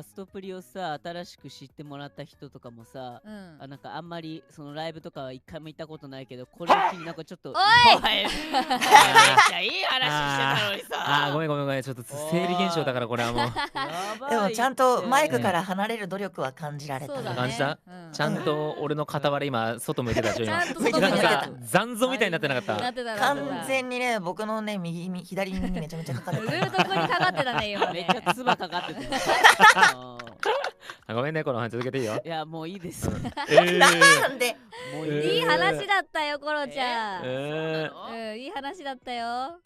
ストプリをさ、新しく知ってもらった人とかもさ、なんかあんまりそのライブとかは一回も行ったことないけど、これを機になんかちょっと、おいめっちゃいい話してたのにさ。ごめんごめんごめん、ちょっと生理現象だからこれはもう。やばいでもちゃんとマイクってから離れる努力は感じられた。そうだね感じたちゃんと俺の傍ら今外向いてたでしょ今。ちゃんと外向いてたなんか残像みたいになってなかった。なってた完全にね、僕のね、左耳にめちゃめちゃかかってルた。ート君にかかってたね今めっねちゃ唾かかってた。ごめんね、この話続けていいよ。いや、もういいです。なんでもういい。いい話だったよコロちゃんそうなのいい話だったよ